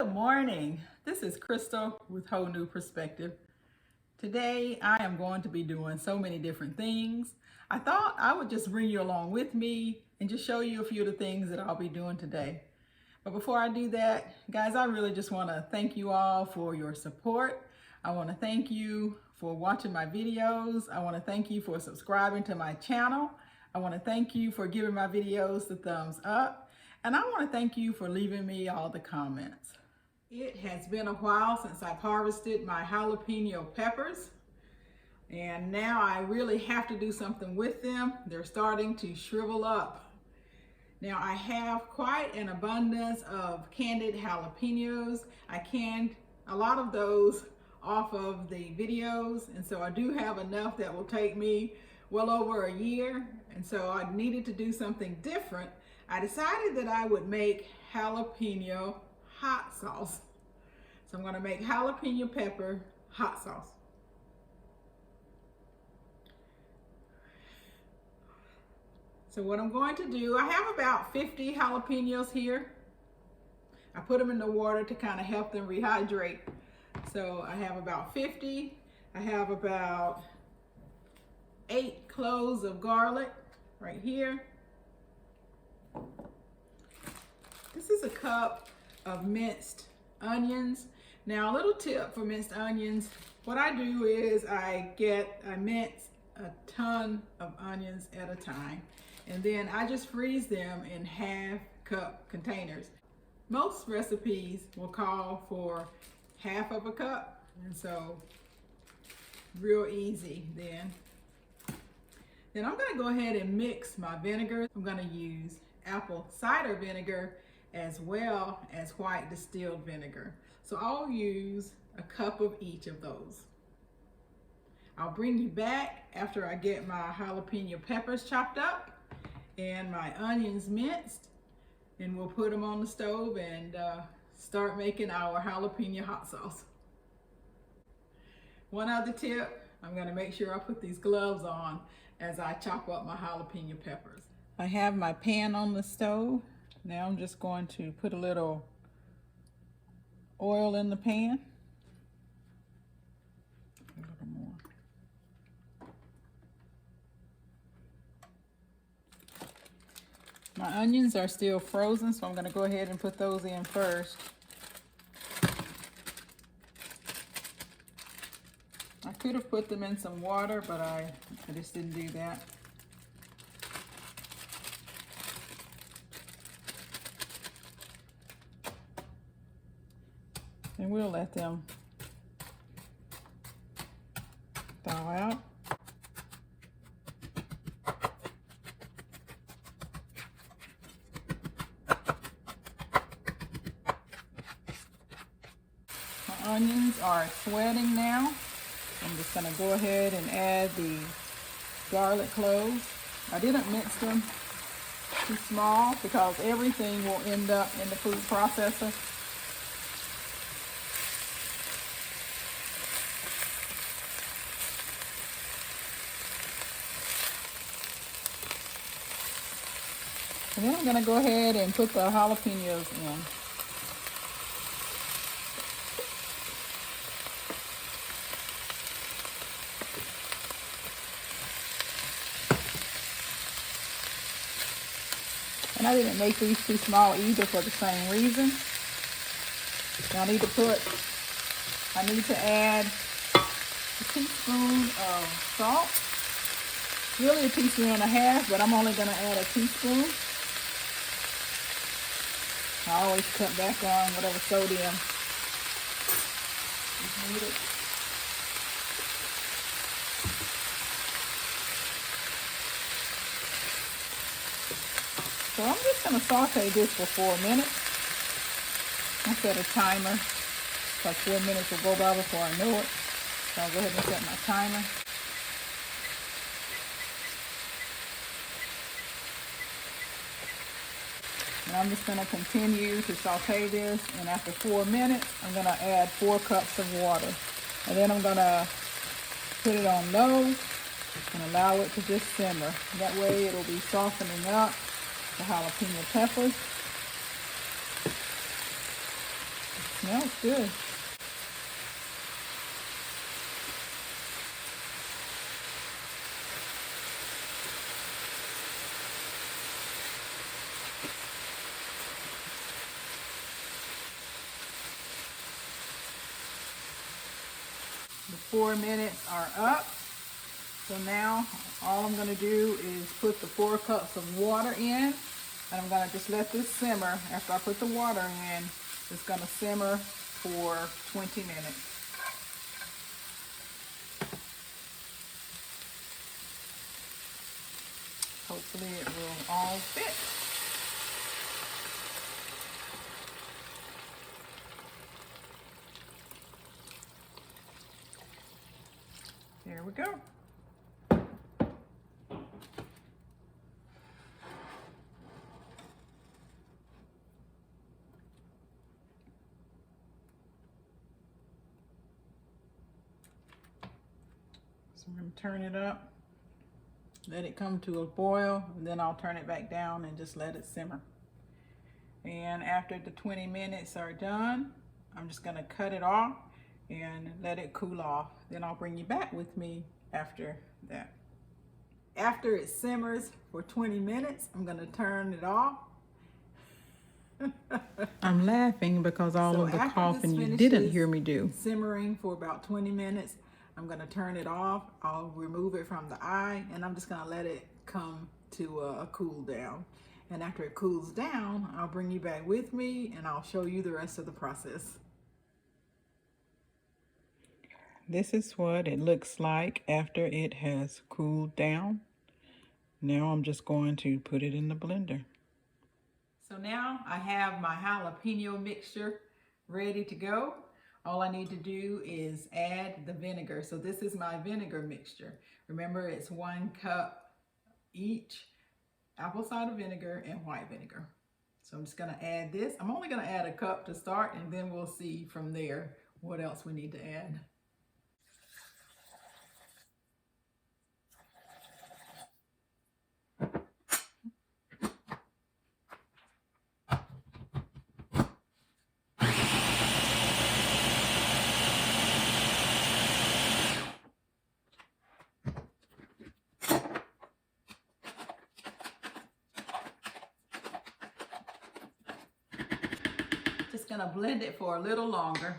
Good morning. This is Crystal with Whole New Perspective. Today I am going to be doing so many different things. I thought I would just bring you along with me and just show you a few of the things that I'll be doing today. But before I do that, guys, I really just want to thank you all for your support. I want to thank you for watching my videos. I want to thank you for subscribing to my channel. I want to thank you for giving my videos the thumbs up. And I want to thank you for leaving me all the comments. It has been a while since I've harvested my jalapeno peppers. And now I really have to do something with them. They're starting to shrivel up. Now I have quite an abundance of candied jalapenos. I canned a lot of those off of the videos, and so I do have enough that will take me well over a year. And so I needed to do something different. I decided that I would make jalapeno hot sauce. So I'm going to make jalapeno pepper hot sauce. So what I'm going to do, I have about 50 jalapenos here. I put them in the water to kind of help them rehydrate. So I have about 50. I have about 8 cloves of garlic right here. This is a cup of minced onions. Now, a little tip for minced onions. What I do is I mince a ton of onions at a time, and then I just freeze them in half-cup containers. Most recipes will call for half of a cup, and so real easy then. Then I'm going to go ahead and mix my vinegar. I'm going to use apple cider vinegar as well as white distilled vinegar. So I'll use a cup of each of those. I'll bring you back after I get my jalapeno peppers chopped up and my onions minced, and we'll put them on the stove and start making our jalapeno hot sauce. One other tip, I'm going to make sure I put these gloves on as I chop up my jalapeno peppers. I have my pan on the stove. Now I'm just going to put a little oil in the pan. A little more. My onions are still frozen, so I'm going to go ahead and put those in first. I could have put them in some water, but I just didn't do that. And we'll let them thaw out. My onions are sweating now. I'm just going to go ahead and add the garlic cloves. I didn't mince them too small because everything will end up in the food processor. And then I'm going to go ahead and put the jalapenos in. And I didn't make these too small either for the same reason. I need to add a teaspoon of salt. Really a teaspoon and a half, but I'm only going to add a teaspoon. I always cut back on whatever sodium is needed. So I'm just going to saute this for 4 minutes. I set a timer, like 4 minutes will go by before I know it. So I'll go ahead and set my timer. And I'm just going to continue to saute this, and after 4 minutes, I'm going to add 4 cups of water. And then I'm going to put it on low and allow it to just simmer. That way it'll be softening up the jalapeno peppers. Smells good. The 4 minutes are up. So now all I'm going to do is put the 4 cups of water in, and I'm going to just let this simmer. After I put the water in, it's going to simmer for 20 minutes. Hopefully it will all fit. There we go. So I'm going to turn it up, let it come to a boil, and then I'll turn it back down and just let it simmer. And after the 20 minutes are done, I'm just going to cut it off and let it cool off. Then I'll bring you back with me after that. After it simmers for 20 minutes, I'm going to turn it off. I'm laughing because all of the coughing you didn't hear me do. Simmering for about 20 minutes. I'm going to turn it off. I'll remove it from the eye, and I'm just going to let it come to a cool down. And after it cools down, I'll bring you back with me and I'll show you the rest of the process. This is what it looks like after it has cooled down. Now I'm just going to put it in the blender. So now I have my jalapeno mixture ready to go. All I need to do is add the vinegar. So this is my vinegar mixture. Remember, it's 1 cup each, apple cider vinegar and white vinegar. So I'm just going to add this. I'm only going to add a cup to start, and then we'll see from there what else we need to add. Just going to blend it for a little longer.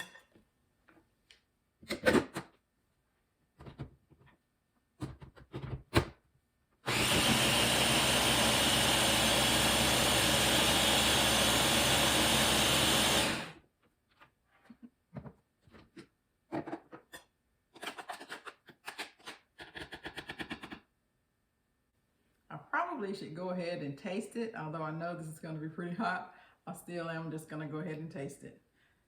I probably should go ahead and taste it, although I know this is going to be pretty hot. I still am just going to go ahead and taste it.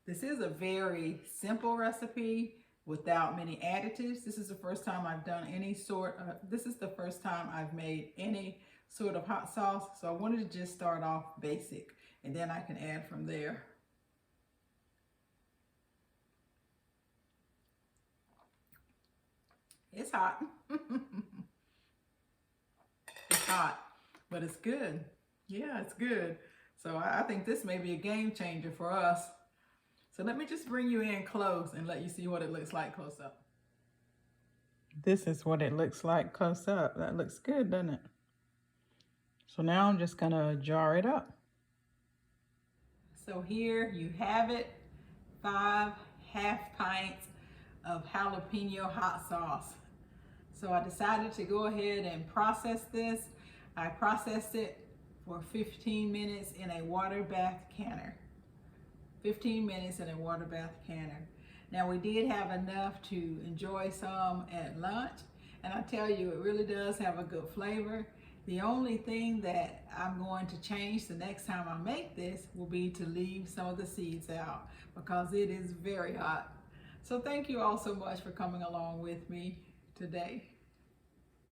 This is a very simple recipe without many additives. This is the first time I've done any sort of, this is the first time I've made any sort of hot sauce. So I wanted to just start off basic, and then I can add from there. It's hot. It's hot, but it's good. Yeah, it's good. So I think this may be a game changer for us. So let me just bring you in close and let you see what it looks like close up. This is what it looks like close up. That looks good, doesn't it? So now I'm just gonna jar it up. So here you have it, 5 half pints of jalapeno hot sauce. So I decided to go ahead and process this. I processed it for 15 minutes in a water bath canner. 15 minutes in a water bath canner. Now we did have enough to enjoy some at lunch, and I tell you, it really does have a good flavor. The only thing that I'm going to change the next time I make this will be to leave some of the seeds out because it is very hot. So thank you all so much for coming along with me today.